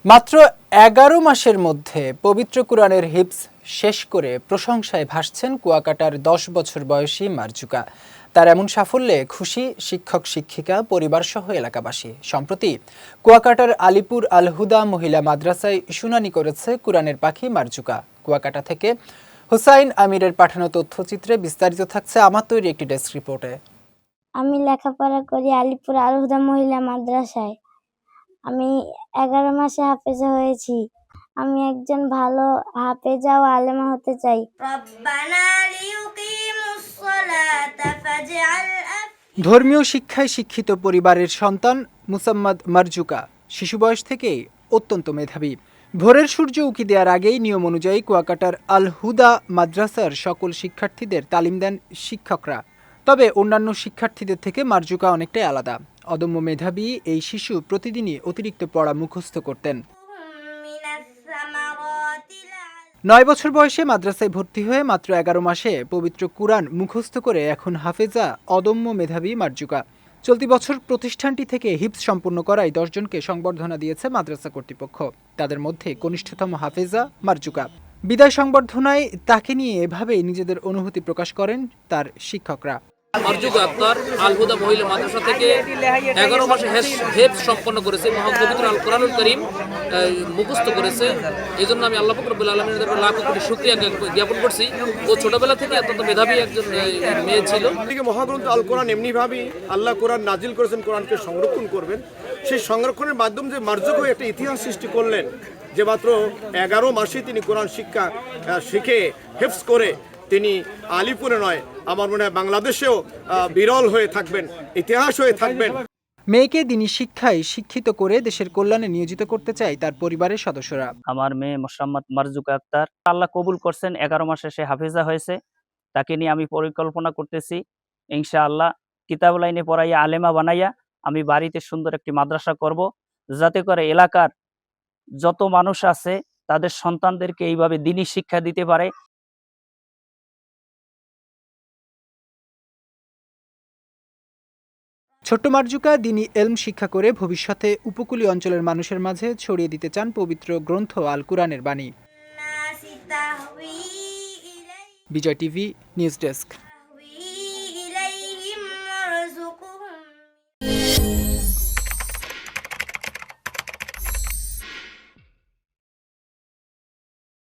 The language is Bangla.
মাত্র ১১ মাসের মধ্যে পবিত্র কুরআনের হিফজ শেষ করে প্রশংসায় ভাসছেন কুয়াকাটার ১০ বছর বয়সী মারজুকা। তার এমন সাফল্যে খুশি শিক্ষক শিক্ষিকা, পরিবারসহ এলাকাবাসী। সম্প্রতি কুয়াকাটার আলিপুর আল হুদা মহিলা মাদ্রাসায় শুনানি করেছে কুরআনের পাখি মারজুকা। কুয়াকাটা থেকে হুসাইন আমিরের পাঠানো তথ্যচিত্রে বিস্তারিত থাকছে আমার তৈরি একটি ডেস্ক রিপোর্টে। আমি লেখাপড়া করি আলিপুর আল হুদা মহিলা মাদ্রাসায়। আমি 11 মাসে হাফেজা হয়েছি। আমি একজন ভালো হাফেজা ও আলেমা হতে চাই। ধর্মীয় শিক্ষায় শিক্ষিত পরিবারের সন্তান মুসাম্মদ মারজুকা শিশু বয়স থেকেই অত্যন্ত মেধাবী। ভোরের সূর্য উঁকি দেওয়ার আগেই নিয়ম অনুযায়ী কুয়াকাটার আল হুদা মাদ্রাসার সকল শিক্ষার্থীদের তালিম দেন শিক্ষকরা। তবে অন্যান্য শিক্ষার্থীদের থেকে মারজুকা অনেকটাই আলাদা। অদম্য মেধাবী এই শিশু প্রতিদিনই অতিরিক্ত পড়া মুখস্থ করতেন। ৯ বছর বয়সে মাদ্রাসায় ভর্তি হয়ে মাত্র ১১ মাসে পবিত্র কুরআন মুখস্থ করে এখন হাফেজা অদম্য মেধাবী মারজুকা। চলতি বছর প্রতিষ্ঠানটি থেকে হিফজ সম্পূর্ণ করায় ১০ জনকে সংবর্ধনা দিয়েছে মাদ্রাসা কর্তৃপক্ষ। তাদের মধ্যে কনিষ্ঠতম হাফেজা মারজুকা। বিদায় সংবর্ধনায় তাকে নিয়ে এভাবেই নিজেদের অনুভূতি প্রকাশ করেন তার শিক্ষকরা। মারজুকা আক্তার আল হুদা মহিলা মাদ্রাসা থেকে 11 মাসে হেফজ সম্পন্ন করেছে, মহাপবিত্র আল কোরআনুল কারীম মুখস্থ করেছে। এই জন্য আমি আল্লাহ পাক রব্বুল আলামিনের দরবারে লাখ কোটি শুকরিয়া জ্ঞাপন করছি। ও ছোটবেলা থেকে অত্যন্ত মেধাবী একজন মেয়ে ছিল। মহাগ্রন্থ আল কোরআন এমনিভাবেই আল্লাহ কোরআন নাজিল করেছেন, কোরআনকে সংরক্ষণ করবেন। সেই সংরক্ষণের মাধ্যমে যে মারজুকা একটা ইতিহাস সৃষ্টি করলেন, যে মাত্র 11 মাসে তিনি কোরআন শিক্ষা শিখে হেফজ করে তিনি আলিপুরে নয়, আমার মনে হয় বাংলাদেশেও বিরল হয়ে থাকবেন, ইতিহাস হয়ে থাকবেন। মেয়েকে দিনী শিক্ষায় শিক্ষিত করে দেশের কল্যাণে নিয়োজিত করতে চায় তার পরিবারের সদস্যরা। আমার মেয়ে মোসাম্মদ মারজুকা আক্তার, আল্লাহ কবুল করছেন, 11 মাসে সে হাফেজা হয়েছে। তাকে নিয়ে আমি পরিকল্পনা করতেছি ইনশাআল্লাহ কিতাব লাইনে পড়াইয়া আলেমা বানাইয়া আমি বাড়িতে সুন্দর একটি মাদ্রাসা করব, যাতে করে এলাকার যত মানুষ আছে তাদের সন্তানদেরকে এইভাবে দিনী শিক্ষা দিতে পারে। ছোট্ট মারজুকা দিনী এলম শিক্ষা করে ভবিষ্যতে উপকূলীয় অঞ্চলের মানুষের মাঝে ছড়িয়ে দিতে চান পবিত্র গ্রন্থ আল কুরআনের বাণী। বিজয় টিভি নিউজ ডেস্ক।